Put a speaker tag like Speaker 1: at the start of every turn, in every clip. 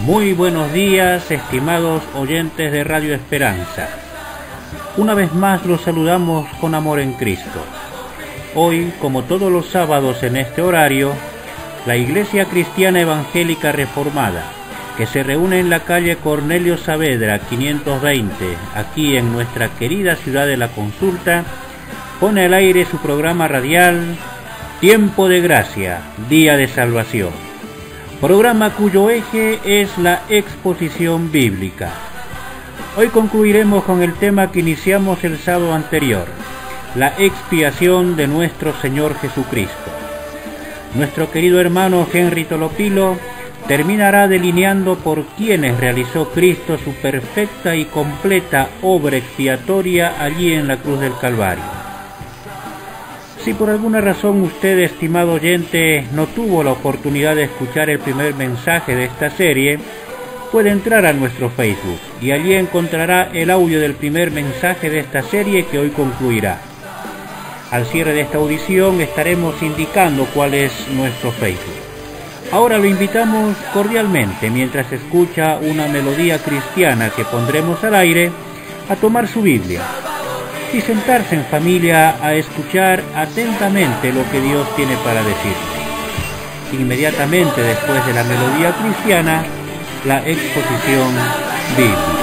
Speaker 1: Muy buenos días, estimados oyentes de Radio Esperanza. Una vez más los saludamos con amor en Cristo. Hoy, como todos los sábados en este horario, la Iglesia Cristiana Evangélica Reformada, que se reúne en la calle Cornelio Saavedra 520, aquí en nuestra querida ciudad de La Consulta, pone al aire su programa radial Tiempo de Gracia, Día de Salvación. Programa cuyo eje es la exposición bíblica. Hoy concluiremos con el tema que iniciamos el sábado anterior, la expiación de nuestro Señor Jesucristo. Nuestro querido hermano Henry Tolopilo terminará delineando por quienes realizó Cristo su perfecta y completa obra expiatoria allí en la cruz del Calvario. Si por alguna razón usted, estimado oyente, no tuvo la oportunidad de escuchar el primer mensaje de esta serie, puede entrar a nuestro Facebook y allí encontrará el audio del primer mensaje de esta serie que hoy concluirá. Al cierre de esta audición estaremos indicando cuál es nuestro Facebook. Ahora lo invitamos cordialmente, mientras escucha una melodía cristiana que pondremos al aire, a tomar su Biblia y sentarse en familia a escuchar atentamente lo que Dios tiene para decir. Inmediatamente después de la melodía cristiana, la exposición bíblica.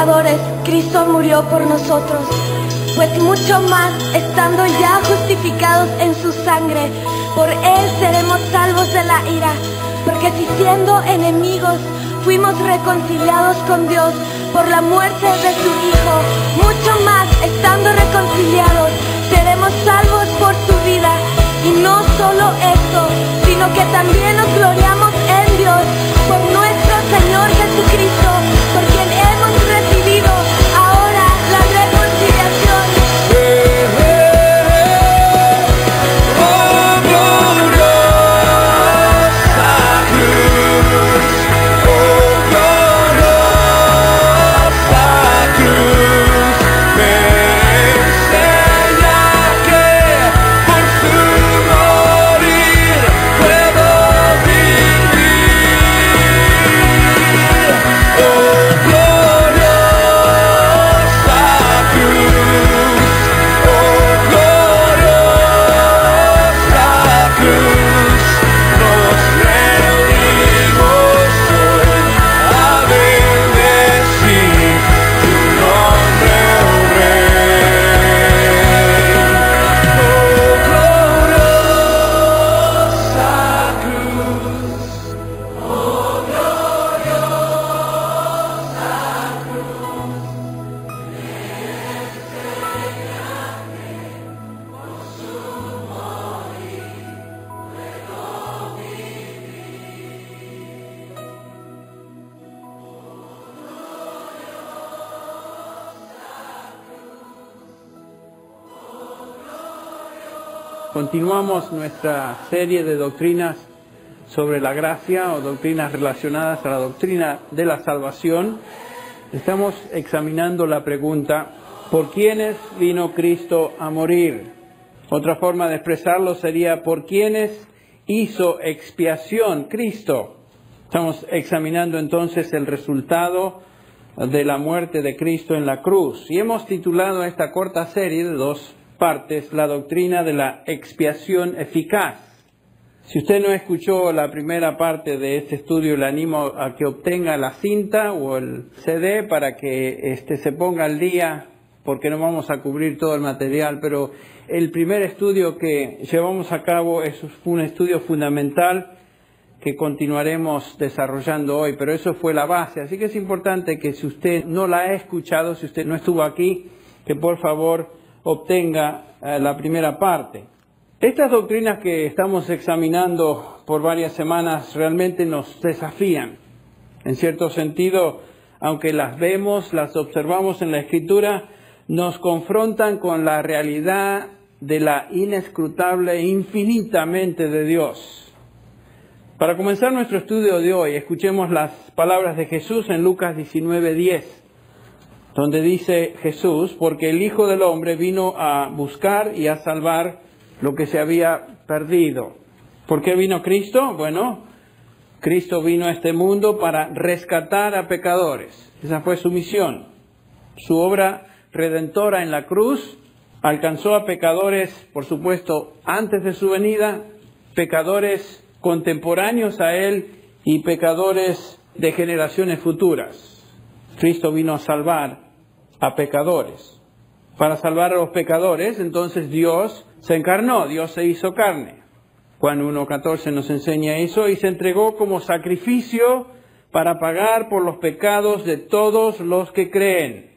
Speaker 2: pecadores, Cristo murió por nosotros. Pues mucho más, estando ya justificados en su sangre, por Él seremos salvos de la ira. Porque si siendo enemigos fuimos reconciliados con Dios por la muerte de su Hijo, mucho más, estando reconciliados, seremos salvos por su vida. Y no solo esto, sino que también nos gloriamos en Dios por nuestro Señor Jesucristo, por quien hemos recibido ahora la reconciliación.
Speaker 3: Continuamos nuestra serie de doctrinas sobre la gracia o doctrinas relacionadas a la doctrina de la salvación. Estamos examinando la pregunta, ¿por quiénes vino Cristo a morir? Otra forma de expresarlo sería, ¿por quiénes hizo expiación Cristo? Estamos examinando entonces el resultado de la muerte de Cristo en la cruz. Y hemos titulado a esta corta serie de 2 partes, la doctrina de la expiación eficaz. Si usted no escuchó la primera parte de este estudio, le animo a que obtenga la cinta o el CD para que se ponga al día, porque no vamos a cubrir todo el material, pero el primer estudio que llevamos a cabo fue un estudio fundamental que continuaremos desarrollando hoy, pero eso fue la base. Así que es importante que si usted no la ha escuchado, si usted no estuvo aquí, que por favor obtenga la primera parte. Estas doctrinas que estamos examinando por varias semanas realmente nos desafían. En cierto sentido, aunque las vemos, las observamos en la Escritura, nos confrontan con la realidad de la inescrutable e infinitamente de Dios. Para comenzar nuestro estudio de hoy, escuchemos las palabras de Jesús en Lucas 19:10. Donde dice Jesús, porque el Hijo del Hombre vino a buscar y a salvar lo que se había perdido. ¿Por qué vino Cristo? Bueno, Cristo vino a este mundo para rescatar a pecadores. Esa fue su misión. Su obra redentora en la cruz alcanzó a pecadores, por supuesto, antes de su venida, pecadores contemporáneos a Él y pecadores de generaciones futuras. Cristo vino a salvar a pecadores. Para salvar a los pecadores, entonces Dios se encarnó, Dios se hizo carne. Juan 1:14 nos enseña eso, y se entregó como sacrificio para pagar por los pecados de todos los que creen.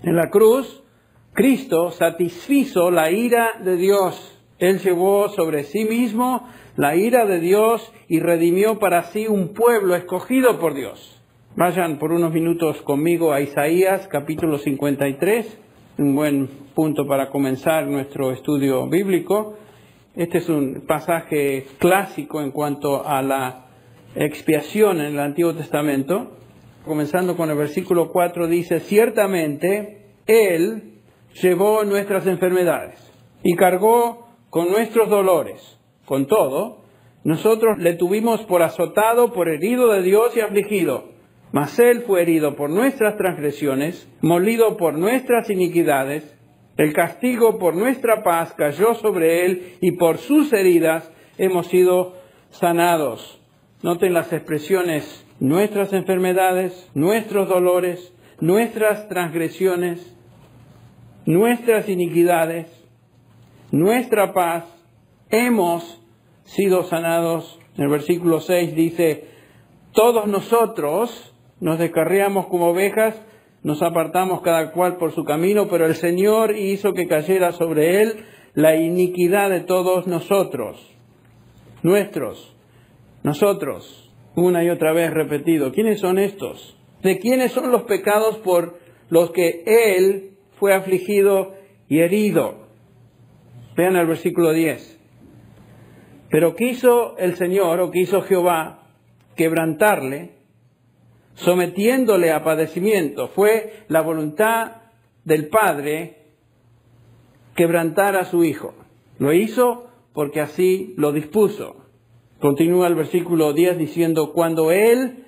Speaker 3: En la cruz, Cristo satisfizo la ira de Dios. Él llevó sobre sí mismo la ira de Dios y redimió para sí un pueblo escogido por Dios. Vayan por unos minutos conmigo a Isaías capítulo 53, un buen punto para comenzar nuestro estudio bíblico. Este es un pasaje clásico en cuanto a la expiación en el Antiguo Testamento. Comenzando con el versículo 4 dice, ciertamente Él llevó nuestras enfermedades y cargó con nuestros dolores. Con todo, nosotros le tuvimos por azotado, por herido de Dios y afligido. Mas Él fue herido por nuestras transgresiones, molido por nuestras iniquidades. El castigo por nuestra paz cayó sobre Él, y por sus heridas hemos sido sanados. Noten las expresiones, nuestras enfermedades, nuestros dolores, nuestras transgresiones, nuestras iniquidades, nuestra paz, hemos sido sanados. En el versículo 6 dice, todos nosotros nos descarriamos como ovejas, nos apartamos cada cual por su camino, pero el Señor hizo que cayera sobre él la iniquidad de todos nosotros. Nosotros, una y otra vez repetido. ¿Quiénes son estos? ¿De quiénes son los pecados por los que él fue afligido y herido? Vean el versículo 10. Pero quiso el Señor, o quiso Jehová, quebrantarle, sometiéndole a padecimiento. Fue la voluntad del Padre quebrantar a su Hijo. Lo hizo porque así lo dispuso. Continúa el versículo 10 diciendo, cuando Él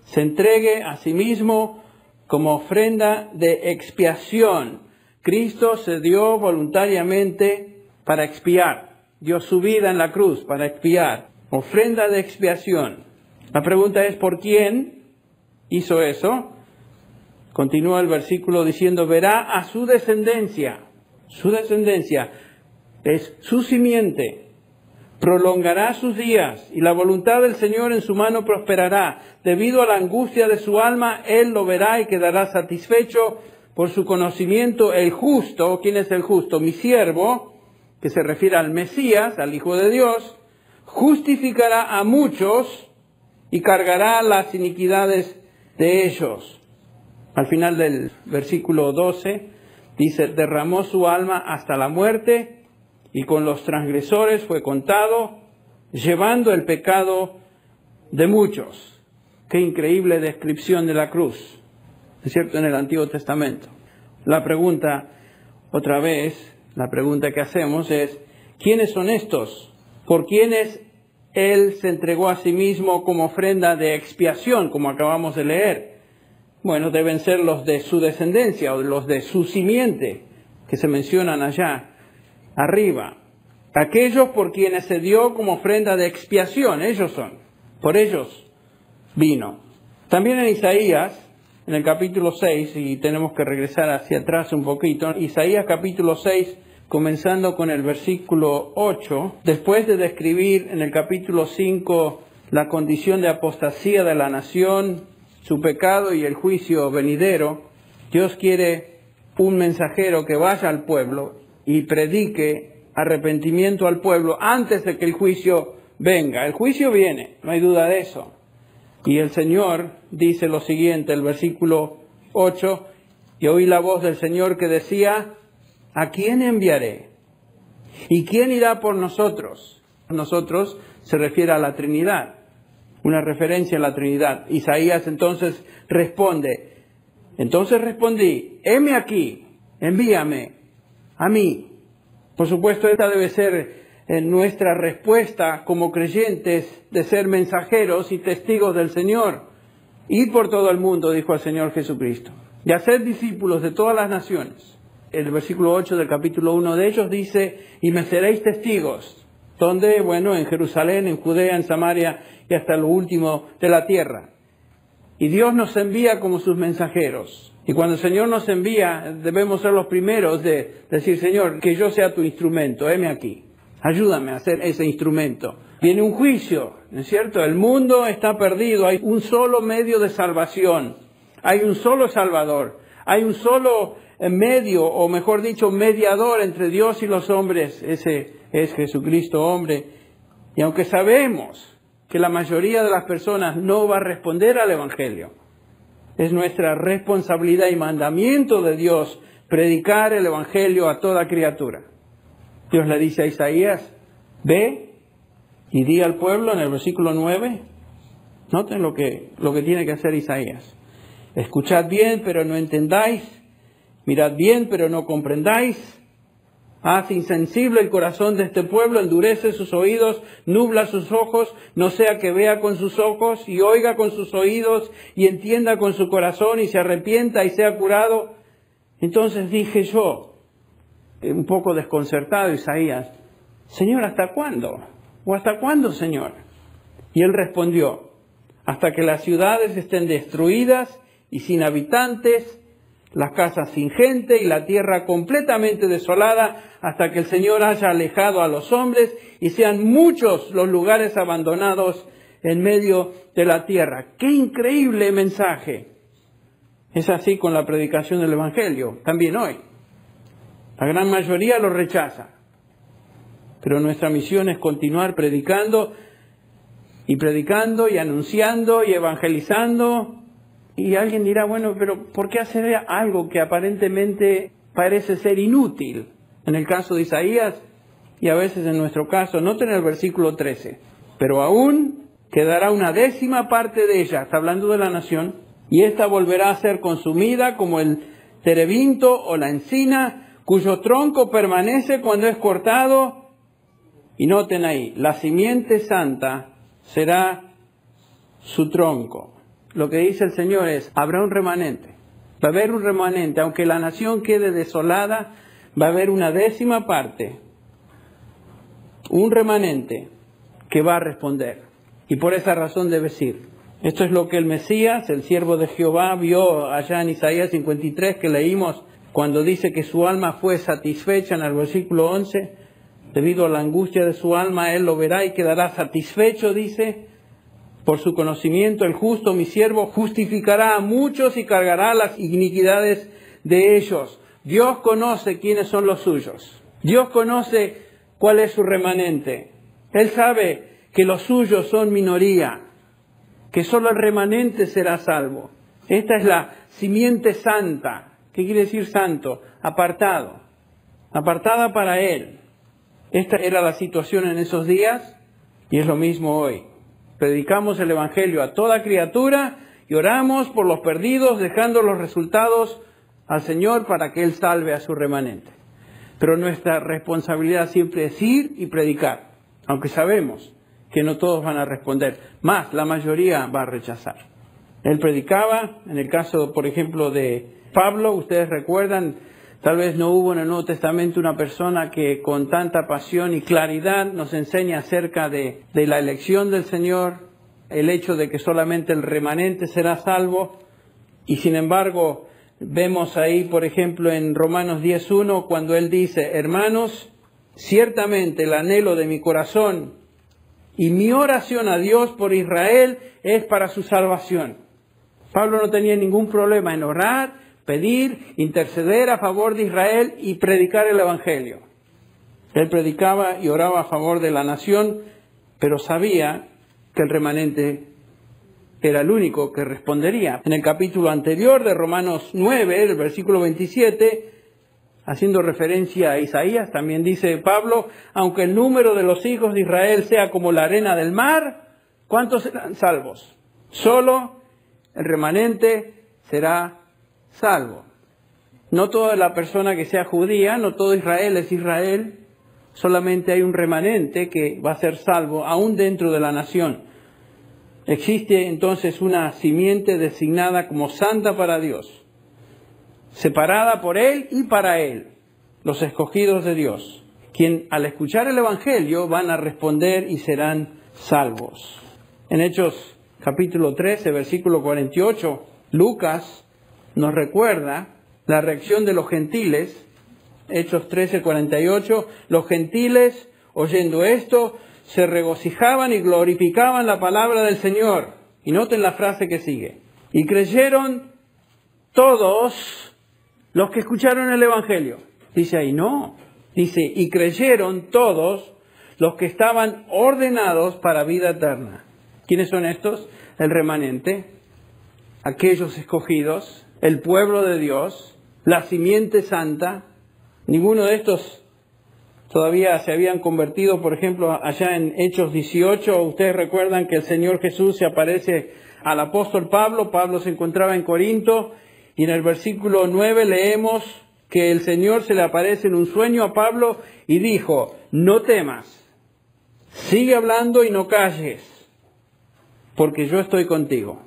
Speaker 3: se entregue a sí mismo como ofrenda de expiación. Cristo se dio voluntariamente para expiar. Dio su vida en la cruz para expiar. Ofrenda de expiación. La pregunta es, ¿por quién hizo eso? Continúa el versículo diciendo, verá a su descendencia. Su descendencia es su simiente. Prolongará sus días y la voluntad del Señor en su mano prosperará. Debido a la angustia de su alma, Él lo verá y quedará satisfecho por su conocimiento. El justo, ¿quién es el justo? Mi siervo, que se refiere al Mesías, al Hijo de Dios, justificará a muchos y cargará las iniquidades de ellos. Al final del versículo 12 dice, derramó su alma hasta la muerte y con los transgresores fue contado, llevando el pecado de muchos. Qué increíble descripción de la cruz, ¿es cierto?, en el Antiguo Testamento. La pregunta, otra vez, la pregunta que hacemos es, ¿quiénes son estos? ¿Por quiénes Él se entregó a sí mismo como ofrenda de expiación, como acabamos de leer? Bueno, deben ser los de su descendencia o los de su simiente, que se mencionan allá arriba. Aquellos por quienes se dio como ofrenda de expiación, ellos son. Por ellos vino. También en Isaías, en el capítulo 6, y tenemos que regresar hacia atrás un poquito, Isaías capítulo 6, comenzando con el versículo 8, después de describir en el capítulo 5 la condición de apostasía de la nación, su pecado y el juicio venidero, Dios quiere un mensajero que vaya al pueblo y predique arrepentimiento al pueblo antes de que el juicio venga. El juicio viene, no hay duda de eso. Y el Señor dice lo siguiente, el versículo 8, y oí la voz del Señor que decía, ¿a quién enviaré? ¿Y quién irá por nosotros? Nosotros se refiere a la Trinidad, una referencia a la Trinidad. Isaías entonces responde, entonces respondí, heme aquí, envíame a mí. Por supuesto, esta debe ser nuestra respuesta como creyentes de ser mensajeros y testigos del Señor. Ir por todo el mundo, dijo el Señor Jesucristo, y hacer discípulos de todas las naciones. El versículo 8 del capítulo 1 de ellos dice, y me seréis testigos. ¿Dónde? Bueno, en Jerusalén, en Judea, en Samaria y hasta lo último de la tierra. Y Dios nos envía como sus mensajeros. Y cuando el Señor nos envía, debemos ser los primeros de decir, Señor, que yo sea tu instrumento, heme aquí. Ayúdame a ser ese instrumento. Viene un juicio, ¿no es cierto? El mundo está perdido, hay un solo medio de salvación. Hay un solo Salvador. Hay un solo medio, o mejor dicho, mediador entre Dios y los hombres. Ese es Jesucristo, hombre. Y aunque sabemos que la mayoría de las personas no va a responder al Evangelio, es nuestra responsabilidad y mandamiento de Dios predicar el Evangelio a toda criatura. Dios le dice a Isaías, ve y di al pueblo en el versículo 9. Noten lo que tiene que hacer Isaías. Escuchad bien, pero no entendáis. Mirad bien, pero no comprendáis. Haz insensible el corazón de este pueblo, endurece sus oídos, nubla sus ojos, no sea que vea con sus ojos y oiga con sus oídos y entienda con su corazón y se arrepienta y sea curado. Entonces dije yo, un poco desconcertado, Isaías, Señor, ¿hasta cuándo? ¿O hasta cuándo, Señor? Y él respondió, hasta que las ciudades estén destruidas y sin habitantes, las casas sin gente y la tierra completamente desolada, hasta que el Señor haya alejado a los hombres y sean muchos los lugares abandonados en medio de la tierra. ¡Qué increíble mensaje! Es así con la predicación del Evangelio, también hoy. La gran mayoría lo rechaza, pero nuestra misión es continuar predicando y anunciando y evangelizando. Y alguien dirá, bueno, pero ¿por qué hacer algo que aparentemente parece ser inútil? En el caso de Isaías y a veces en nuestro caso, noten el versículo 13, pero aún quedará una 10ª parte de ella, está hablando de la nación, y ésta volverá a ser consumida como el terebinto o la encina, cuyo tronco permanece cuando es cortado. Y noten ahí, la simiente santa será su tronco. Lo que dice el Señor es, habrá un remanente, va a haber un remanente, aunque la nación quede desolada, va a haber una 10ª parte, un remanente que va a responder. Y por esa razón debe ir. Esto es lo que el Mesías, el siervo de Jehová, vio allá en Isaías 53 que leímos, cuando dice que su alma fue satisfecha en el versículo 11, debido a la angustia de su alma, él lo verá y quedará satisfecho, dice. Por su conocimiento, el justo, mi siervo, justificará a muchos y cargará las iniquidades de ellos. Dios conoce quiénes son los suyos. Dios conoce cuál es su remanente. Él sabe que los suyos son minoría, que solo el remanente será salvo. Esta es la simiente santa. ¿Qué quiere decir santo? Apartado. Apartada para Él. Esta era la situación en esos días y es lo mismo hoy. Predicamos el Evangelio a toda criatura y oramos por los perdidos, dejando los resultados al Señor para que Él salve a su remanente. Pero nuestra responsabilidad siempre es ir y predicar, aunque sabemos que no todos van a responder, más la mayoría va a rechazar. Él predicaba, en el caso, por ejemplo, de Pablo, ustedes recuerdan, tal vez no hubo en el Nuevo Testamento una persona que con tanta pasión y claridad nos enseña acerca de la elección del Señor, el hecho de que solamente el remanente será salvo. Y sin embargo, vemos ahí, por ejemplo, en Romanos 10:1, cuando él dice, hermanos, ciertamente el anhelo de mi corazón y mi oración a Dios por Israel es para su salvación. Pablo no tenía ningún problema en orar, pedir, interceder a favor de Israel y predicar el Evangelio. Él predicaba y oraba a favor de la nación, pero sabía que el remanente era el único que respondería. En el capítulo anterior de Romanos 9, el versículo 27, haciendo referencia a Isaías, también dice Pablo, aunque el número de los hijos de Israel sea como la arena del mar, ¿cuántos serán salvos? Solo el remanente será salvo. No toda la persona que sea judía, no todo Israel es Israel, solamente hay un remanente que va a ser salvo, aún dentro de la nación. Existe entonces una simiente designada como santa para Dios, separada por Él y para Él, los escogidos de Dios, quien al escuchar el Evangelio van a responder y serán salvos. En Hechos capítulo 13, versículo 48, Lucas nos recuerda la reacción de los gentiles. Hechos 13, 48, los gentiles, oyendo esto, se regocijaban y glorificaban la palabra del Señor. Y noten la frase que sigue. Y creyeron todos los que escucharon el Evangelio. Dice ahí, no. Dice, y creyeron todos los que estaban ordenados para vida eterna. ¿Quiénes son estos? El remanente, aquellos escogidos, el pueblo de Dios, la simiente santa. Ninguno de estos todavía se habían convertido. Por ejemplo, allá en Hechos 18, ustedes recuerdan que el Señor Jesús se aparece al apóstol Pablo. Pablo se encontraba en Corinto y en el versículo 9 leemos que el Señor se le aparece en un sueño a Pablo y dijo, no temas, sigue hablando y no calles, porque yo estoy contigo.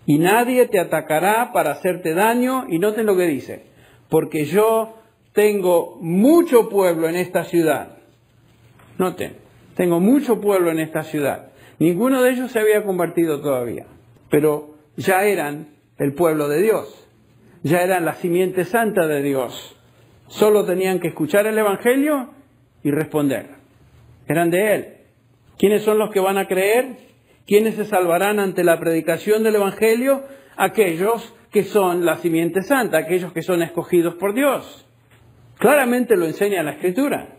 Speaker 3: Y nadie te atacará para hacerte daño. Y noten lo que dice, porque yo tengo mucho pueblo en esta ciudad. Noten, tengo mucho pueblo en esta ciudad. Ninguno de ellos se había convertido todavía, pero ya eran el pueblo de Dios. Ya eran la simiente santa de Dios. Solo tenían que escuchar el Evangelio y responder. Eran de Él. ¿Quiénes son los que van a creer? ¿Quiénes se salvarán ante la predicación del Evangelio? Aquellos que son la simiente santa, aquellos que son escogidos por Dios. Claramente lo enseña la Escritura.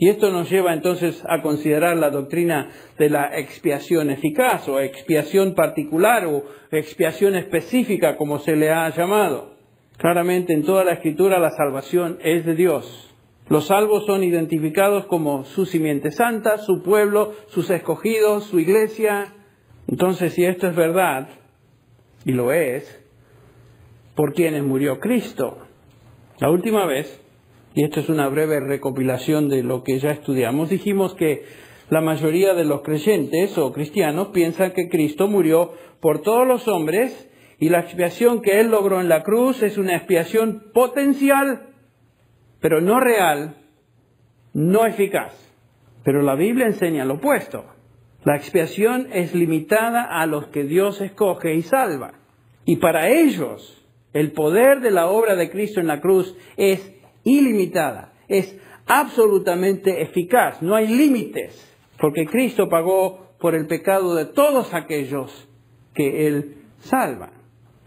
Speaker 3: Y esto nos lleva entonces a considerar la doctrina de la expiación eficaz o expiación particular o expiación específica, como se le ha llamado. Claramente en toda la Escritura la salvación es de Dios. Los salvos son identificados como su simiente santa, su pueblo, sus escogidos, su iglesia. Entonces, si esto es verdad, y lo es, ¿por quiénes murió Cristo? La última vez, y esto es una breve recopilación de lo que ya estudiamos, dijimos que la mayoría de los creyentes o cristianos piensan que Cristo murió por todos los hombres y la expiación que Él logró en la cruz es una expiación potencial, pero no real, no eficaz. Pero la Biblia enseña lo opuesto. La expiación es limitada a los que Dios escoge y salva. Y para ellos, el poder de la obra de Cristo en la cruz es ilimitada, es absolutamente eficaz, no hay límites, porque Cristo pagó por el pecado de todos aquellos que Él salva.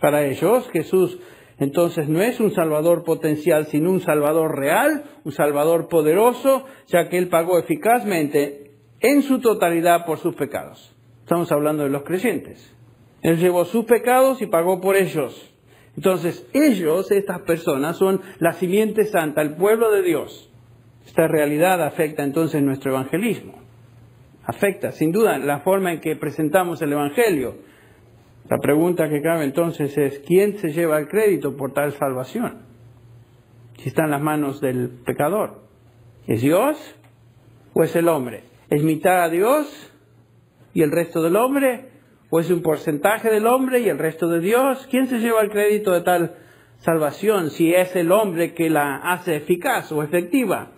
Speaker 3: Para ellos, Jesús entonces no es un Salvador potencial, sino un Salvador real, un Salvador poderoso, ya que Él pagó eficazmente en su totalidad por sus pecados. Estamos hablando de los creyentes. Él llevó sus pecados y pagó por ellos. Entonces, estas personas, son la simiente santa, el pueblo de Dios. Esta realidad afecta entonces nuestro evangelismo. Afecta, sin duda, la forma en que presentamos el evangelio. La pregunta que cabe entonces es, ¿quién se lleva el crédito por tal salvación? Si está en las manos del pecador. ¿Es Dios o es el hombre? ¿Es mitad a Dios y el resto del hombre? ¿O es un porcentaje del hombre y el resto de Dios? ¿Quién se lleva el crédito de tal salvación si es el hombre que la hace eficaz o efectiva?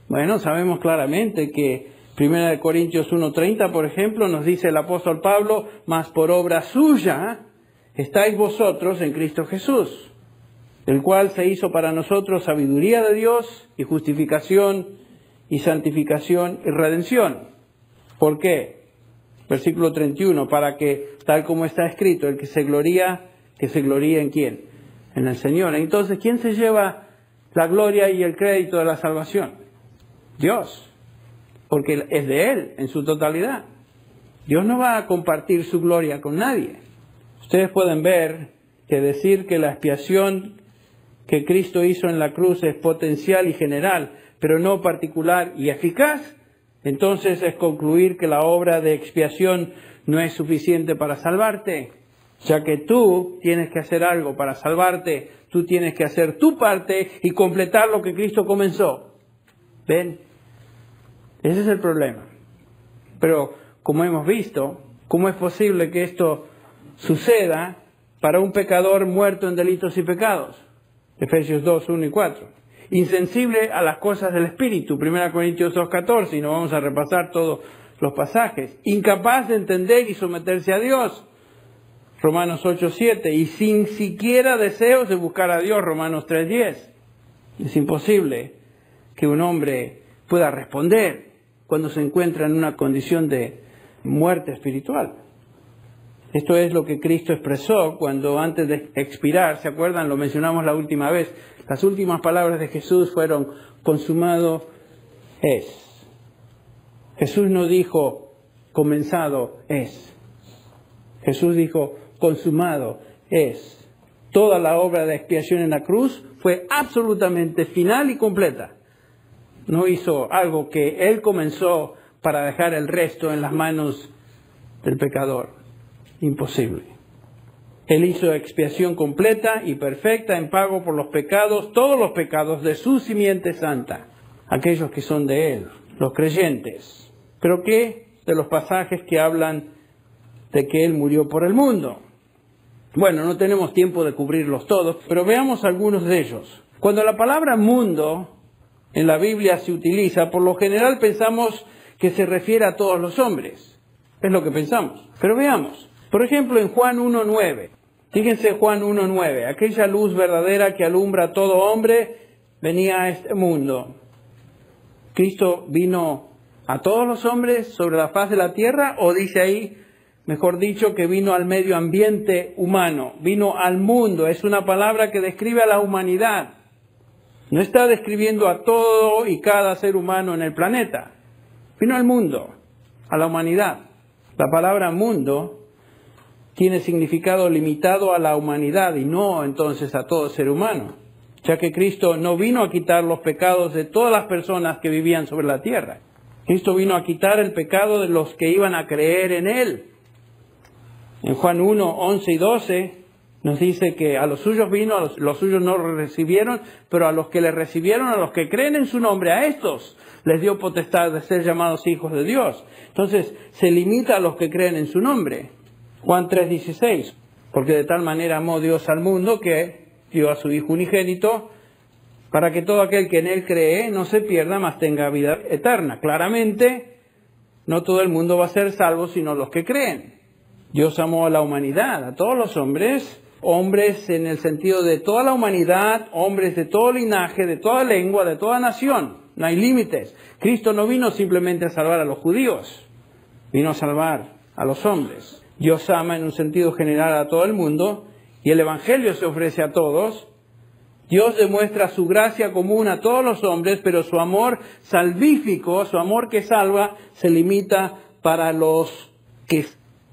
Speaker 3: Bueno, sabemos claramente que 1 Corintios 1:30, por ejemplo, nos dice el apóstol Pablo, mas por obra suya estáis vosotros en Cristo Jesús, el cual se hizo para nosotros sabiduría de Dios y justificación y santificación y redención. ¿Por qué? Versículo 31, para que, tal como está escrito, el que se gloríe ¿en quién? En el Señor. Entonces, ¿quién se lleva la gloria y el crédito de la salvación? Dios, porque es de Él en su totalidad. Dios no va a compartir su gloria con nadie. Ustedes pueden ver que decir que la expiación que Cristo hizo en la cruz es potencial y general, pero no particular y eficaz, entonces es concluir que la obra de expiación no es suficiente para salvarte, ya que tú tienes que hacer algo para salvarte, tú tienes que hacer tu parte y completar lo que Cristo comenzó. ¿Ven? Ese es el problema. Pero, como hemos visto, ¿cómo es posible que esto suceda para un pecador muerto en delitos y pecados? Efesios 2, 1 y 4. Insensible a las cosas del Espíritu, 1 Corintios 2:14, y no vamos a repasar todos los pasajes. Incapaz de entender y someterse a Dios, Romanos 8:7, y sin siquiera deseos de buscar a Dios, Romanos 3:10. Es imposible que un hombre pueda responder cuando se encuentra en una condición de muerte espiritual. Esto es lo que Cristo expresó cuando antes de expirar, ¿se acuerdan? Lo mencionamos la última vez. Las últimas palabras de Jesús fueron, consumado es. Jesús no dijo, comenzado es. Jesús dijo, consumado es. Toda la obra de expiación en la cruz fue absolutamente final y completa. No hizo algo que Él comenzó para dejar el resto en las manos del pecador. Imposible. Él hizo expiación completa y perfecta en pago por los pecados, todos los pecados de su simiente santa, aquellos que son de Él, los creyentes. ¿Pero qué de los pasajes que hablan de que Él murió por el mundo? Bueno, no tenemos tiempo de cubrirlos todos, pero veamos algunos de ellos. Cuando la palabra mundo en la Biblia se utiliza, por lo general pensamos que se refiere a todos los hombres. Es lo que pensamos. Pero veamos. Por ejemplo, en Juan 1:9, Fíjense Juan 1:9, aquella luz verdadera que alumbra a todo hombre venía a este mundo. ¿Cristo vino a todos los hombres sobre la faz de la tierra? ¿O dice ahí, mejor dicho, que vino al medio ambiente humano? Vino al mundo, es una palabra que describe a la humanidad. No está describiendo a todo y cada ser humano en el planeta. Vino al mundo, a la humanidad. La palabra mundo tiene significado limitado a la humanidad y no entonces a todo ser humano, ya que Cristo no vino a quitar los pecados de todas las personas que vivían sobre la tierra. Cristo vino a quitar el pecado de los que iban a creer en Él. En Juan 1:11 y 12 nos dice que a los suyos vino, los suyos no lo recibieron, pero a los que le recibieron, a los que creen en su nombre, a estos les dio potestad de ser llamados hijos de Dios. Entonces se limita a los que creen en su nombre. Juan 3:16, porque de tal manera amó Dios al mundo que dio a su Hijo unigénito, para que todo aquel que en Él cree no se pierda, mas tenga vida eterna. Claramente, no todo el mundo va a ser salvo, sino los que creen. Dios amó a la humanidad, a todos los hombres, hombres en el sentido de toda la humanidad, hombres de todo linaje, de toda lengua, de toda nación. No hay límites. Cristo no vino simplemente a salvar a los judíos, vino a salvar a los hombres. Dios ama en un sentido general a todo el mundo y el Evangelio se ofrece a todos. Dios demuestra su gracia común a todos los hombres, pero su amor salvífico, su amor que salva, se limita para los que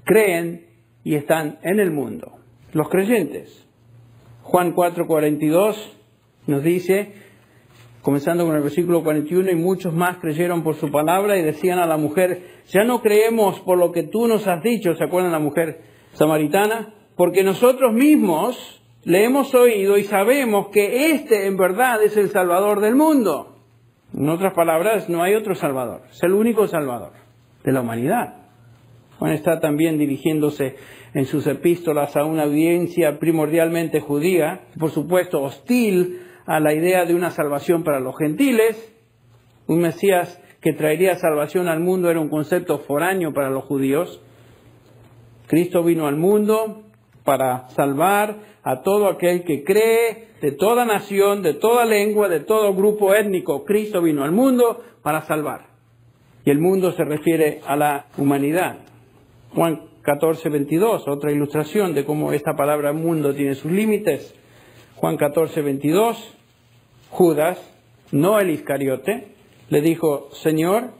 Speaker 3: creen y están en el mundo, los creyentes. Juan 4:42 nos dice, comenzando con el versículo 41, y muchos más creyeron por su palabra y decían a la mujer, ya no creemos por lo que tú nos has dicho, ¿se acuerdan la mujer samaritana? Porque nosotros mismos le hemos oído y sabemos que este en verdad es el Salvador del mundo. En otras palabras, no hay otro Salvador, es el único Salvador de la humanidad. Juan está también dirigiéndose en sus epístolas a una audiencia primordialmente judía, por supuesto hostil a la idea de una salvación para los gentiles. Un Mesías que traería salvación al mundo era un concepto foráneo para los judíos. Cristo vino al mundo para salvar a todo aquel que cree, de toda nación, de toda lengua, de todo grupo étnico. Cristo vino al mundo para salvar. Y el mundo se refiere a la humanidad. Juan 14:22, otra ilustración de cómo esta palabra mundo tiene sus límites. Juan 14:22, Judas, no el Iscariote, le dijo, Señor,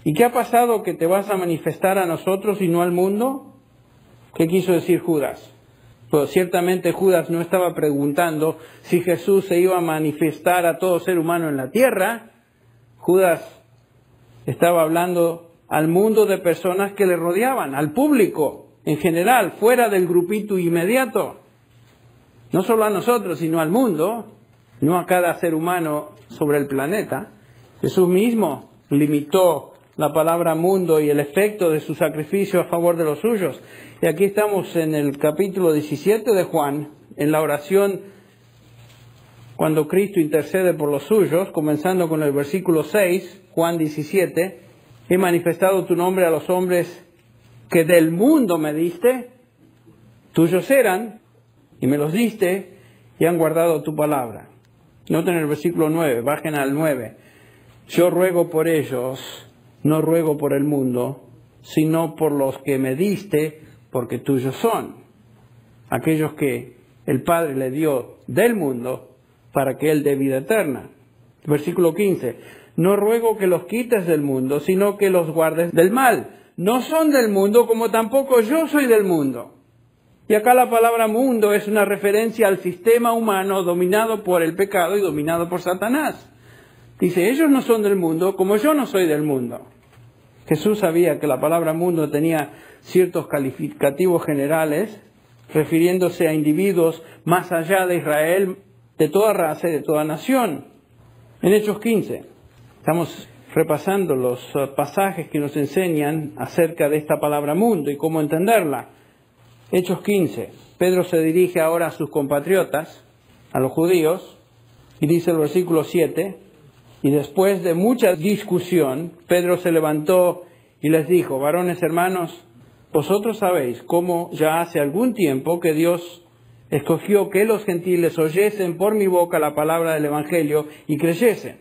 Speaker 3: ¿y qué ha pasado que te vas a manifestar a nosotros y no al mundo? ¿Qué quiso decir Judas? Pues ciertamente Judas no estaba preguntando si Jesús se iba a manifestar a todo ser humano en la tierra. Judas estaba hablando al mundo de personas que le rodeaban, al público en general, fuera del grupito inmediato. No solo a nosotros, sino al mundo, no a cada ser humano sobre el planeta. Jesús mismo limitó la palabra mundo y el efecto de su sacrificio a favor de los suyos. Y aquí estamos en el capítulo 17 de Juan, en la oración cuando Cristo intercede por los suyos, comenzando con el versículo 6, Juan 17, he manifestado tu nombre a los hombres que del mundo me diste, tuyos eran, y me los diste, y han guardado tu palabra. Noten el versículo 9, bajen al 9. Yo ruego por ellos, no ruego por el mundo, sino por los que me diste, porque tuyos son. Aquellos que el Padre le dio del mundo, para que Él dé vida eterna. Versículo 15. No ruego que los quites del mundo, sino que los guardes del mal. No son del mundo, como tampoco yo soy del mundo. Y acá la palabra mundo es una referencia al sistema humano dominado por el pecado y dominado por Satanás. Dice, ellos no son del mundo, como yo no soy del mundo. Jesús sabía que la palabra mundo tenía ciertos calificativos generales, refiriéndose a individuos más allá de Israel, de toda raza y de toda nación. En Hechos 15, estamos repasando los pasajes que nos enseñan acerca de esta palabra mundo y cómo entenderla. Hechos 15, Pedro se dirige ahora a sus compatriotas, a los judíos, y dice el versículo 7, y después de mucha discusión, Pedro se levantó y les dijo, varones hermanos, vosotros sabéis cómo ya hace algún tiempo que Dios escogió que los gentiles oyesen por mi boca la palabra del Evangelio y creyesen.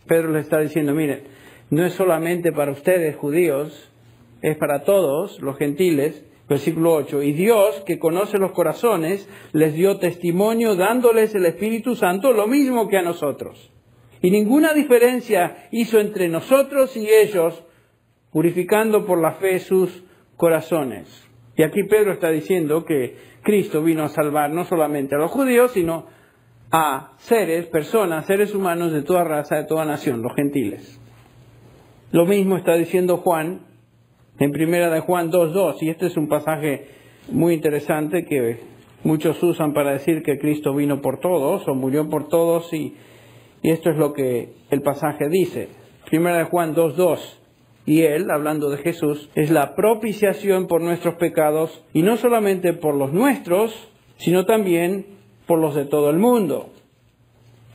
Speaker 3: Pedro le está diciendo, miren, no es solamente para ustedes judíos, es para todos los gentiles. Versículo 8, y Dios, que conoce los corazones, les dio testimonio dándoles el Espíritu Santo, lo mismo que a nosotros. Y ninguna diferencia hizo entre nosotros y ellos, purificando por la fe sus corazones. Y aquí Pedro está diciendo que Cristo vino a salvar no solamente a los judíos, sino a seres humanos de toda raza, de toda nación, los gentiles. Lo mismo está diciendo Juan en primera de Juan 2:2, y este es un pasaje muy interesante que muchos usan para decir que Cristo vino por todos o murió por todos, y esto es lo que el pasaje dice. Primera de Juan 2:2, y Él, hablando de Jesús, es la propiciación por nuestros pecados, y no solamente por los nuestros, sino también por los de todo el mundo.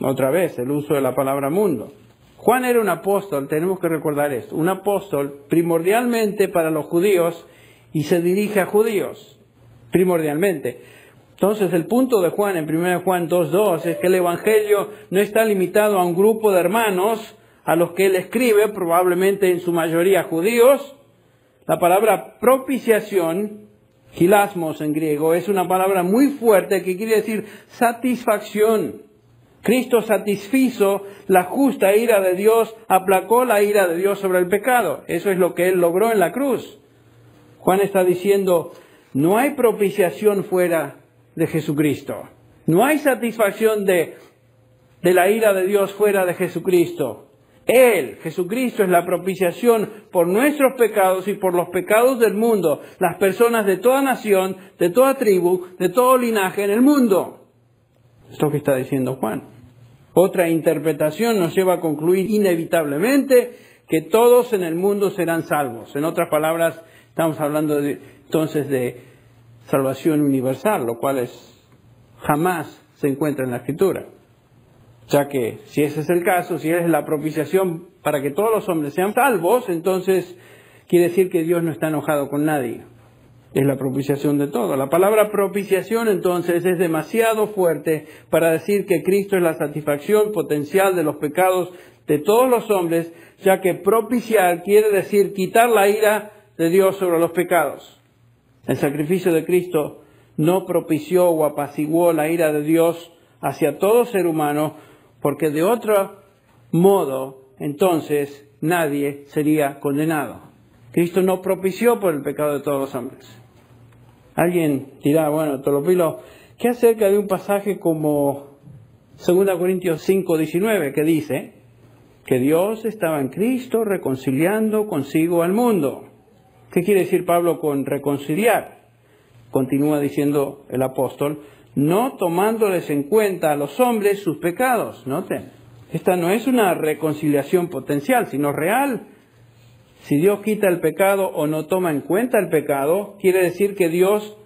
Speaker 3: Otra vez, el uso de la palabra mundo. Juan era un apóstol, tenemos que recordar esto, un apóstol primordialmente para los judíos y se dirige a judíos, primordialmente. Entonces el punto de Juan en 1 Juan 2:2 es que el Evangelio no está limitado a un grupo de hermanos a los que él escribe, probablemente en su mayoría judíos. La palabra propiciación, hilasmos en griego, es una palabra muy fuerte que quiere decir satisfacción. Cristo satisfizo la justa ira de Dios, aplacó la ira de Dios sobre el pecado. Eso es lo que Él logró en la cruz. Juan está diciendo, no hay propiciación fuera de Jesucristo. No hay satisfacción de la ira de Dios fuera de Jesucristo. Él, Jesucristo, es la propiciación por nuestros pecados y por los pecados del mundo. Las personas de toda nación, de toda tribu, de todo linaje en el mundo. Es lo que está diciendo Juan. Otra interpretación nos lleva a concluir inevitablemente que todos en el mundo serán salvos. En otras palabras, estamos hablando entonces de salvación universal, lo cual jamás se encuentra en la Escritura. Ya que si ese es el caso, si es la propiciación para que todos los hombres sean salvos, entonces quiere decir que Dios no está enojado con nadie. Es la propiciación de todo. La palabra propiciación entonces es demasiado fuerte para decir que Cristo es la satisfacción potencial de los pecados de todos los hombres, ya que propiciar quiere decir quitar la ira de Dios sobre los pecados. El sacrificio de Cristo no propició o apaciguó la ira de Dios hacia todo ser humano, porque de otro modo entonces nadie sería condenado. Cristo no propició por el pecado de todos los hombres. Alguien dirá, bueno, Tolopilo, ¿qué acerca de un pasaje como 2 Corintios 5:19 que dice que Dios estaba en Cristo reconciliando consigo al mundo? ¿Qué quiere decir Pablo con reconciliar? Continúa diciendo el apóstol, no tomándoles en cuenta a los hombres sus pecados. Noten, esta no es una reconciliación potencial, sino real. Si Dios quita el pecado o no toma en cuenta el pecado, quiere decir que Dios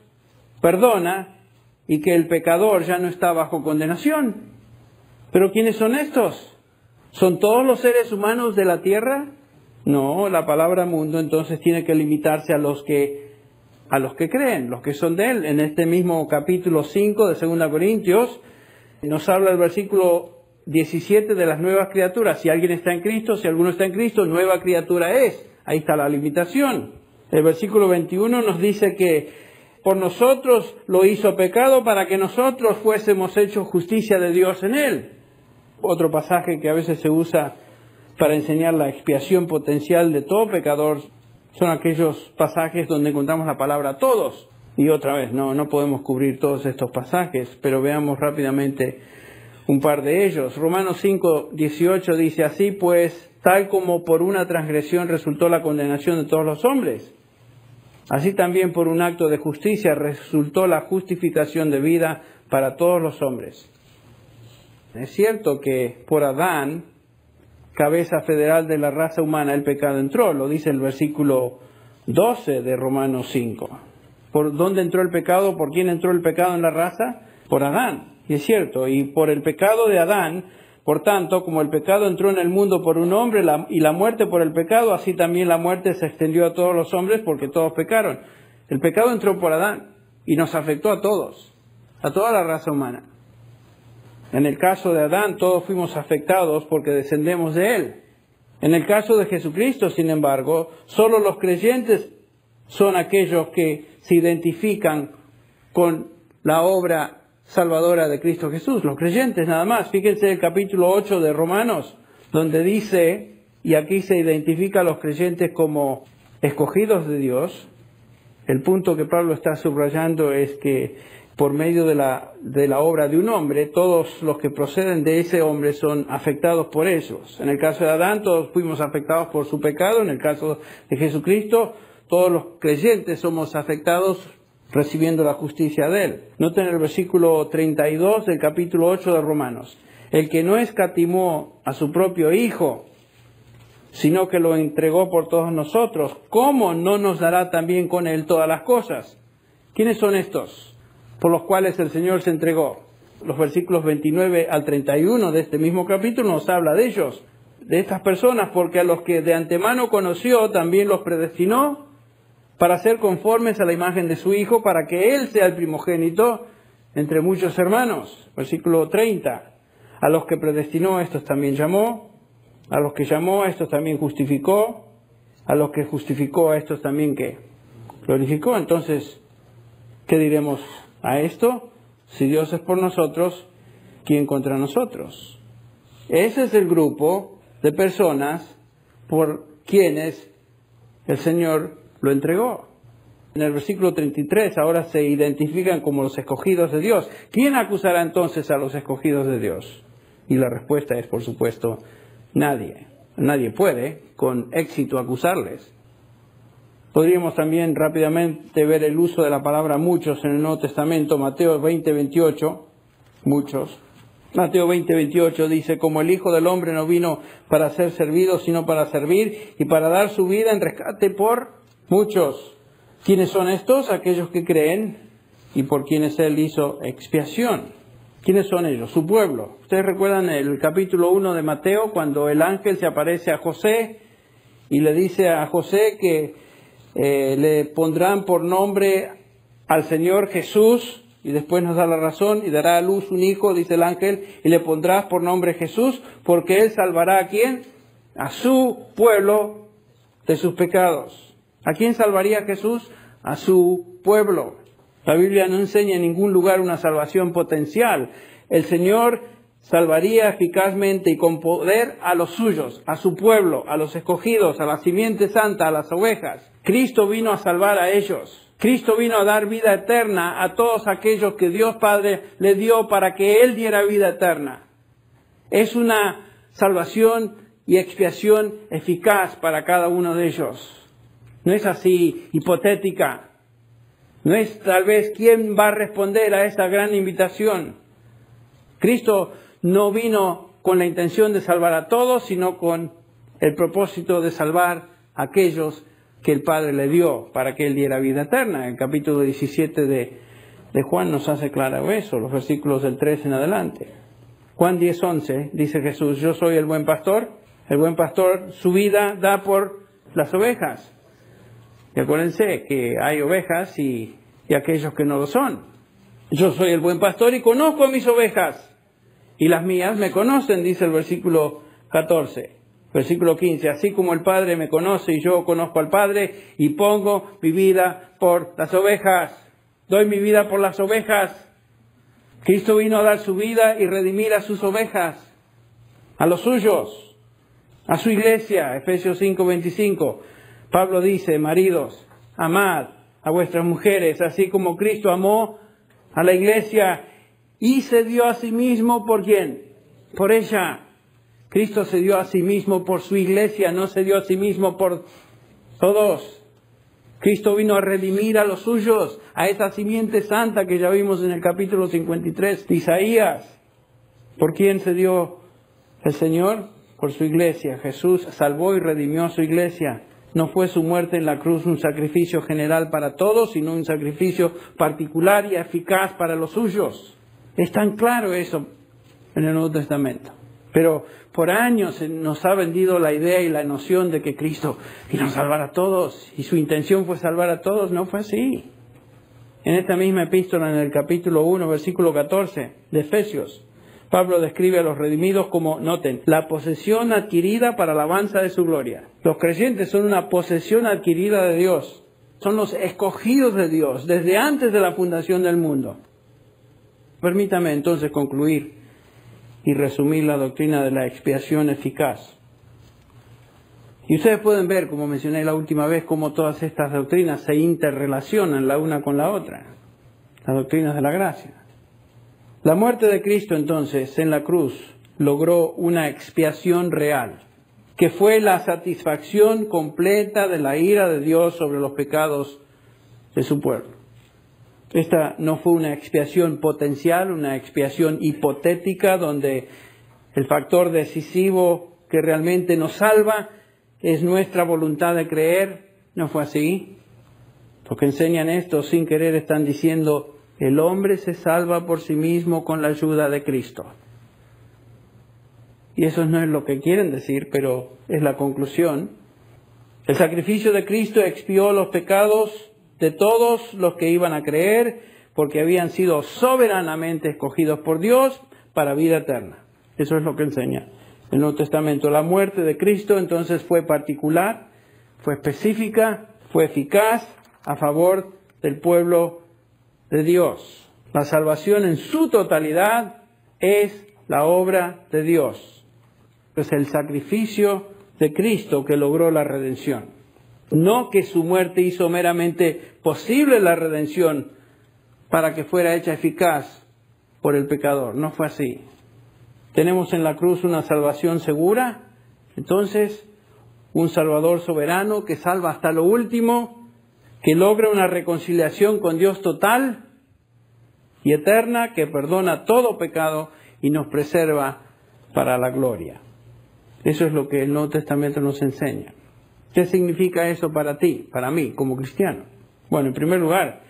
Speaker 3: perdona y que el pecador ya no está bajo condenación. ¿Pero quiénes son estos? ¿Son todos los seres humanos de la tierra? No, la palabra mundo entonces tiene que limitarse a los que creen, los que son de Él. En este mismo capítulo 5 de 2 Corintios nos habla el versículo 17 de las nuevas criaturas. Si alguien está en Cristo, si alguno está en Cristo, nueva criatura es. Ahí está la limitación. El versículo 21 nos dice que por nosotros lo hizo pecado para que nosotros fuésemos hechos justicia de Dios en Él. Otro pasaje que a veces se usa para enseñar la expiación potencial de todo pecador son aquellos pasajes donde encontramos la palabra todos. Y otra vez, no podemos cubrir todos estos pasajes, pero veamos rápidamente un par de ellos. Romanos 5:18 dice, así pues, tal como por una transgresión resultó la condenación de todos los hombres, así también por un acto de justicia resultó la justificación de vida para todos los hombres. Es cierto que por Adán, cabeza federal de la raza humana, el pecado entró, lo dice el versículo 12 de Romanos 5. ¿Por dónde entró el pecado? ¿Por quién entró el pecado en la raza? Por Adán. Y es cierto, y por el pecado de Adán, por tanto, como el pecado entró en el mundo por un hombre y la muerte por el pecado, así también la muerte se extendió a todos los hombres porque todos pecaron. El pecado entró por Adán y nos afectó a todos. a toda la raza humana. En el caso de Adán, todos fuimos afectados porque descendemos de él. En el caso de Jesucristo, sin embargo, solo los creyentes son aquellos que se identifican con la obra salvadora de Cristo Jesús. Los creyentes nada más. Fíjense el capítulo 8 de Romanos, donde dice, y aquí se identifica a los creyentes como escogidos de Dios. El punto que Pablo está subrayando es que por medio de la obra de un hombre, todos los que proceden de ese hombre son afectados por ellos. En el caso de Adán, todos fuimos afectados por su pecado. En el caso de Jesucristo, todos los creyentes somos afectados recibiendo la justicia de él. Noten el versículo 32 del capítulo 8 de Romanos. El que no escatimó a su propio Hijo, sino que lo entregó por todos nosotros, ¿cómo no nos dará también con él todas las cosas? ¿Quiénes son estos por los cuales el Señor se entregó? Los versículos 29 al 31 de este mismo capítulo nos habla de ellos, de estas personas, porque a los que de antemano conoció también los predestinó para ser conformes a la imagen de su Hijo, para que Él sea el primogénito entre muchos hermanos. Versículo 30. A los que predestinó, a estos también llamó. A los que llamó, a estos también justificó. A los que justificó, a estos también ¿qué? Glorificó. Entonces, ¿qué diremos a esto? Si Dios es por nosotros, ¿quién contra nosotros? Ese es el grupo de personas por quienes el Señor lo entregó. En el versículo 33 ahora se identifican como los escogidos de Dios. ¿Quién acusará entonces a los escogidos de Dios? Y la respuesta es, por supuesto, nadie. Nadie puede con éxito acusarles. Podríamos también rápidamente ver el uso de la palabra muchos en el Nuevo Testamento. Mateo 20:28, muchos. Mateo 20:28 dice, como el Hijo del Hombre no vino para ser servido, sino para servir y para dar su vida en rescate por muchos. ¿Quiénes son estos? Aquellos que creen y por quienes Él hizo expiación. ¿Quiénes son ellos? Su pueblo. Ustedes recuerdan el capítulo 1 de Mateo, cuando el ángel se aparece a José y le dice a José que le pondrán por nombre al Señor Jesús, y después nos da la razón, y dará a luz un hijo, dice el ángel, y le pondrás por nombre Jesús, porque Él salvará ¿a quién? A su pueblo de sus pecados. ¿A quién salvaría Jesús? A su pueblo. La Biblia no enseña en ningún lugar una salvación potencial. El Señor salvaría eficazmente y con poder a los suyos, a su pueblo, a los escogidos, a la simiente santa, a las ovejas. Cristo vino a salvar a ellos. Cristo vino a dar vida eterna a todos aquellos que Dios Padre le dio para que Él diera vida eterna. Es una salvación y expiación eficaz para cada uno de ellos. No es así hipotética. No es tal vez quién va a responder a esta gran invitación. Cristo no vino con la intención de salvar a todos, sino con el propósito de salvar a aquellos que el Padre le dio para que Él diera vida eterna. El capítulo 17 de Juan nos hace claro eso, los versículos del 3 en adelante. Juan 10:11 dice Jesús, yo soy el buen pastor. El buen pastor su vida da por las ovejas. Y acuérdense que hay ovejas y aquellos que no lo son. Yo soy el buen pastor y conozco a mis ovejas. Y las mías me conocen, dice el versículo 14. Versículo 15. Así como el Padre me conoce y yo conozco al Padre y pongo mi vida por las ovejas. Doy mi vida por las ovejas. Cristo vino a dar su vida y redimir a sus ovejas, a los suyos, a su iglesia. Efesios 5:25. Pablo dice, maridos, amad a vuestras mujeres, así como Cristo amó a la iglesia y se dio a sí mismo, ¿por quién? Por ella. Cristo se dio a sí mismo por su iglesia, no se dio a sí mismo por todos. Cristo vino a redimir a los suyos, a esa simiente santa que ya vimos en el capítulo 53 de Isaías. ¿Por quién se dio el Señor? Por su iglesia. Jesús salvó y redimió a su iglesia. No fue su muerte en la cruz un sacrificio general para todos, sino un sacrificio particular y eficaz para los suyos. Es tan claro eso en el Nuevo Testamento. Pero por años nos ha vendido la idea y la noción de que Cristo vino a salvar a todos y su intención fue salvar a todos. No fue así. En esta misma epístola, en el capítulo 1, versículo 14 de Efesios, Pablo describe a los redimidos como, noten, la posesión adquirida para alabanza de su gloria. Los creyentes son una posesión adquirida de Dios. Son los escogidos de Dios desde antes de la fundación del mundo. Permítame entonces concluir y resumir la doctrina de la expiación eficaz. Y ustedes pueden ver, como mencioné la última vez, cómo todas estas doctrinas se interrelacionan la una con la otra. Las doctrinas de la gracia. La muerte de Cristo entonces en la cruz logró una expiación real, que fue la satisfacción completa de la ira de Dios sobre los pecados de su pueblo. Esta no fue una expiación potencial, una expiación hipotética, donde el factor decisivo que realmente nos salva es nuestra voluntad de creer. No fue así. Los que enseñan esto sin querer están diciendo: el hombre se salva por sí mismo con la ayuda de Cristo. Y eso no es lo que quieren decir, pero es la conclusión. El sacrificio de Cristo expió los pecados de todos los que iban a creer, porque habían sido soberanamente escogidos por Dios para vida eterna. Eso es lo que enseña el Nuevo Testamento. La muerte de Cristo entonces fue particular, fue específica, fue eficaz a favor del pueblo de Dios. La salvación en su totalidad es la obra de Dios. Es el sacrificio de Cristo que logró la redención. No que su muerte hizo meramente posible la redención para que fuera hecha eficaz por el pecador. No fue así. Tenemos en la cruz una salvación segura, entonces un Salvador soberano que salva hasta lo último, que logra una reconciliación con Dios total y eterna, que perdona todo pecado y nos preserva para la gloria. Eso es lo que el Nuevo Testamento nos enseña. ¿Qué significa eso para ti, para mí, como cristiano? Bueno, en primer lugar,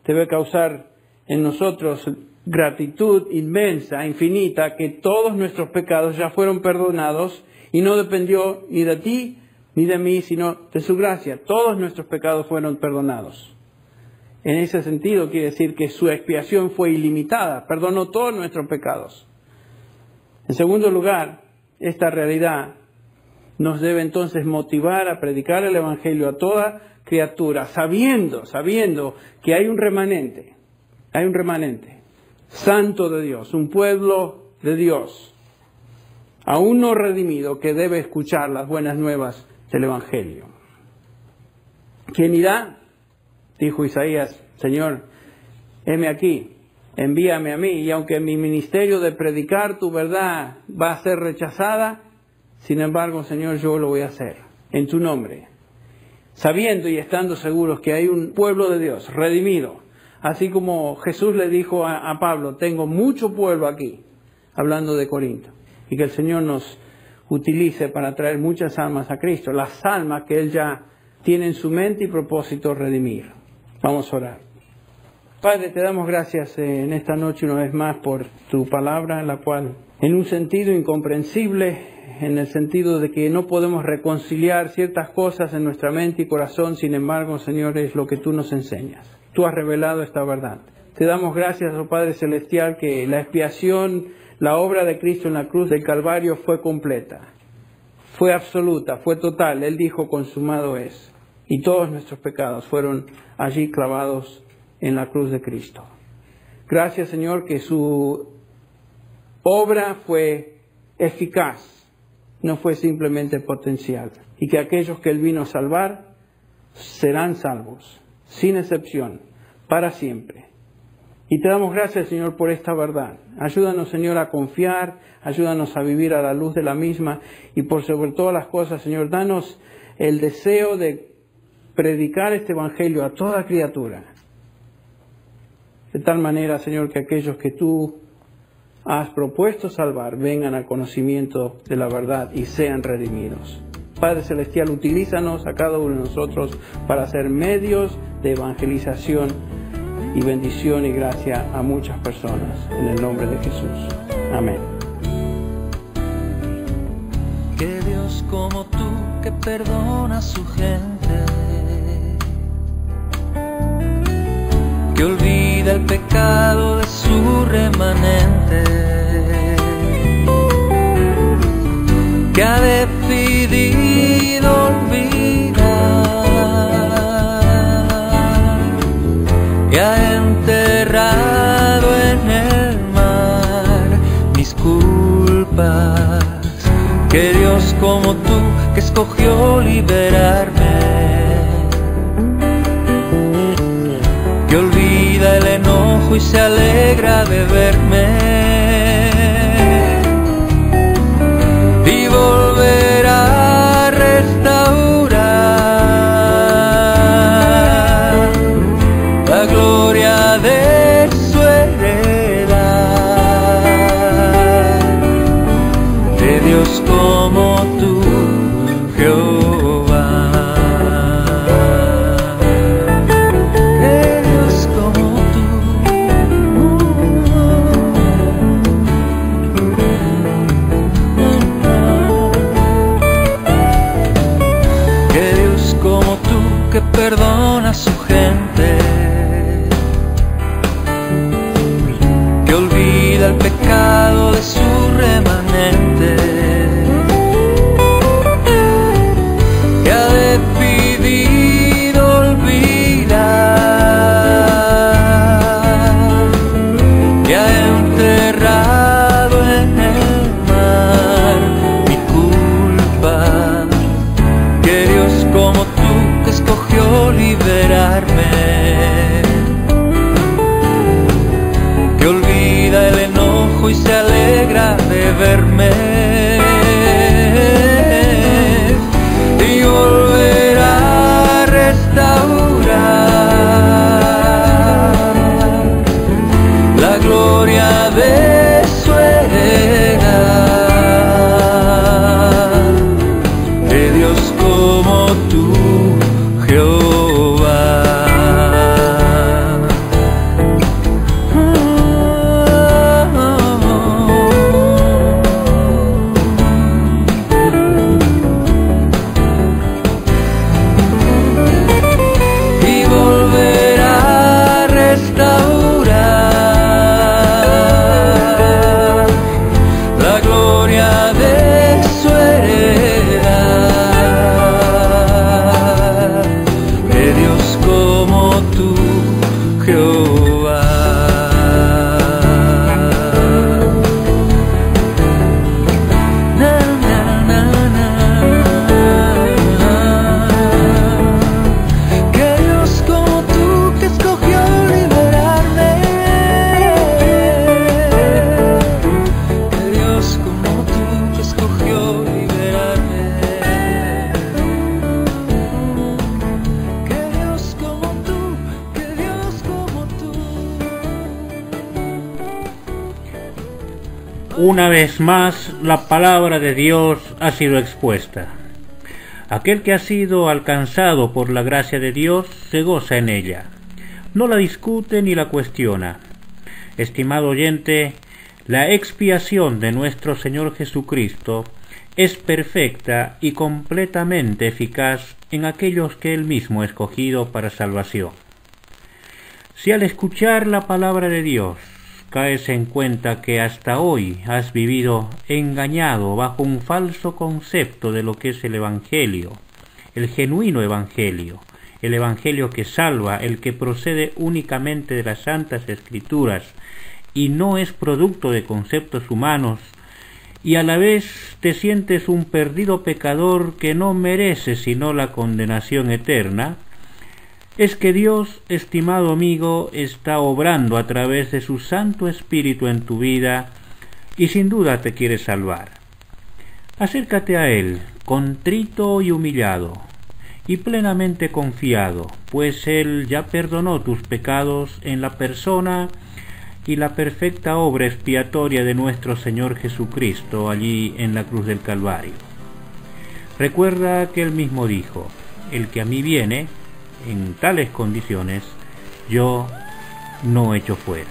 Speaker 3: debe causar en nosotros gratitud inmensa, infinita, que todos nuestros pecados ya fueron perdonados y no dependió ni de ti ni de mí, sino de su gracia. Todos nuestros pecados fueron perdonados. En ese sentido quiere decir que su expiación fue ilimitada, perdonó todos nuestros pecados. En segundo lugar, esta realidad nos debe entonces motivar a predicar el Evangelio a toda criatura, sabiendo que hay un remanente santo de Dios, un pueblo de Dios, aún no redimido, que debe escuchar las buenas nuevas del Evangelio. ¿Quién irá? Dijo Isaías: Señor, heme aquí, envíame a mí, y aunque mi ministerio de predicar tu verdad va a ser rechazada, sin embargo, Señor, yo lo voy a hacer en tu nombre, sabiendo y estando seguros que hay un pueblo de Dios redimido, así como Jesús le dijo a Pablo: tengo mucho pueblo aquí, hablando de Corinto, y que el Señor nos utilice para traer muchas almas a Cristo, las almas que Él ya tiene en su mente y propósito redimir. Vamos a orar. Padre, te damos gracias en esta noche una vez más por tu palabra, en la cual, en un sentido incomprensible, en el sentido de que no podemos reconciliar ciertas cosas en nuestra mente y corazón, sin embargo, Señor, es lo que tú nos enseñas. Tú has revelado esta verdad. Te damos gracias, oh Padre Celestial, que la expiación, la obra de Cristo en la cruz del Calvario fue completa, fue absoluta, fue total. Él dijo: consumado es. Y todos nuestros pecados fueron allí clavados en la cruz de Cristo. Gracias, Señor, que su obra fue eficaz, no fue simplemente potencial. Y que aquellos que Él vino a salvar serán salvos, sin excepción, para siempre. Y te damos gracias, Señor, por esta verdad. Ayúdanos, Señor, a confiar, ayúdanos a vivir a la luz de la misma, y por sobre todas las cosas, Señor, danos el deseo de predicar este Evangelio a toda criatura. De tal manera, Señor, que aquellos que tú has propuesto salvar vengan al conocimiento de la verdad y sean redimidos. Padre Celestial, utilízanos a cada uno de nosotros para ser medios de evangelización y bendición y gracia a muchas personas. En el nombre de Jesús. Amén.
Speaker 4: Que Dios como tú, que perdona a su gente, que olvida el pecado de su remanente, que ha decidido olvidar y ha enterrado en el mar mis culpas. Que Dios como tú, que escogió liberarme, que olvida el enojo y se alegra de verme, y volverá a restaurar la gloria de su heredad. De Dios como tú, Jehová. De Dios como tú. Que Dios como tú, que perdona a su gente, que olvida el pecado de su remanente, que ha decidido olvidar, que ha enterrado en el mar mi culpa. Que Dios como tú, que escogió liberarme, que olvida el enojo y se alegra de verme, y volverá a restaurar la gloria de su heredad. De Dios como tú, Jehová. Y volverá a restaurar la gloria de su heredad. De Dios como tú, Jehová. Na, na, na, na. Que Dios como tú, que escogió liberarme, que Dios como tú, que escogió liberarme, que Dios como tú, que Dios como tú.
Speaker 1: Una vez más, la palabra de Dios ha sido expuesta. Aquel que ha sido alcanzado por la gracia de Dios se goza en ella. No la discute ni la cuestiona. Estimado oyente, la expiación de nuestro Señor Jesucristo es perfecta y completamente eficaz en aquellos que Él mismo ha escogido para salvación. Si al escuchar la palabra de Dios caes en cuenta que hasta hoy has vivido engañado bajo un falso concepto de lo que es el Evangelio, el genuino Evangelio, el Evangelio que salva, el que procede únicamente de las Santas Escrituras y no es producto de conceptos humanos, y a la vez te sientes un perdido pecador que no merece sino la condenación eterna, es que Dios, estimado amigo, está obrando a través de su Santo Espíritu en tu vida y sin duda te quiere salvar. Acércate a Él, contrito y humillado, y plenamente confiado, pues Él ya perdonó tus pecados en la persona y la perfecta obra expiatoria de nuestro Señor Jesucristo allí en la cruz del Calvario. Recuerda que Él mismo dijo: el que a mí viene, en tales condiciones, yo no echo fuera.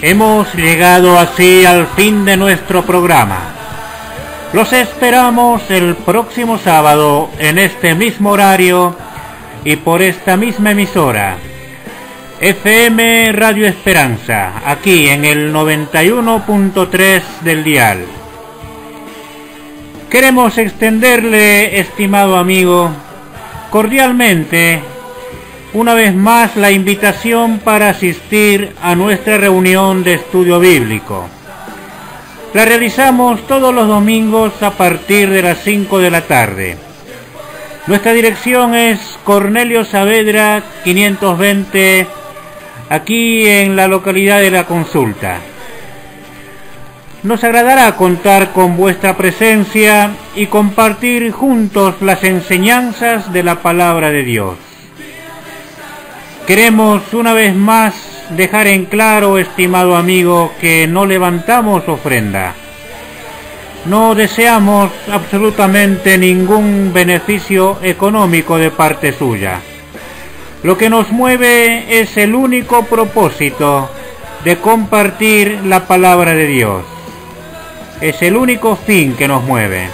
Speaker 1: Hemos llegado así al fin de nuestro programa. Los esperamos el próximo sábado en este mismo horario y por esta misma emisora, FM Radio Esperanza, aquí en el 91.3 del dial. Queremos extenderle, estimado amigo, cordialmente, una vez más la invitación para asistir a nuestra reunión de estudio bíblico. La realizamos todos los domingos a partir de las 5 de la tarde. Nuestra dirección es Cornelio Saavedra 520, aquí en la localidad de La Consulta. Nos agradará contar con vuestra presencia y compartir juntos las enseñanzas de la palabra de Dios. Queremos una vez más dejar en claro, estimado amigo, que no levantamos ofrenda. No deseamos absolutamente ningún beneficio económico de parte suya. Lo que nos mueve es el único propósito de compartir la palabra de Dios. Es el único fin que nos mueve.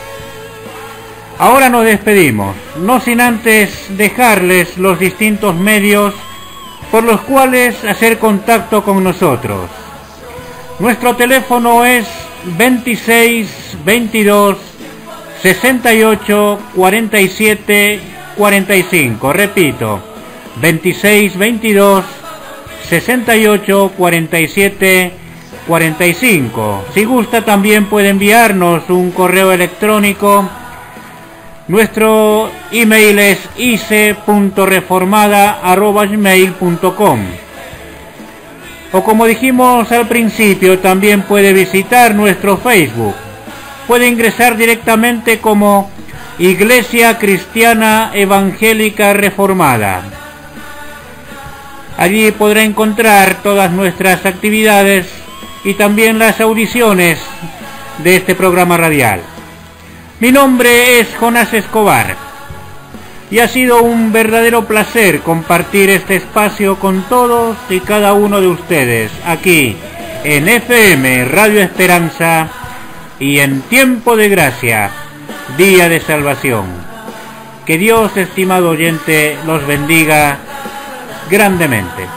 Speaker 1: Ahora nos despedimos, no sin antes dejarles los distintos medios por los cuales hacer contacto con nosotros. Nuestro teléfono es 26 22 68 47 45. Repito, 26 22 68 47 45. Si gusta, también puede enviarnos un correo electrónico. Nuestro email es ice.reformada@gmail.com. O como dijimos al principio, también puede visitar nuestro Facebook. Puede ingresar directamente como Iglesia Cristiana Evangélica Reformada. Allí podrá encontrar todas nuestras actividades y también las audiciones de este programa radial. Mi nombre es Jonás Escobar y ha sido un verdadero placer compartir este espacio con todos y cada uno de ustedes aquí en FM Radio Esperanza y en Tiempo de Gracia, Día de Salvación. Que Dios, estimado oyente, los bendiga grandemente.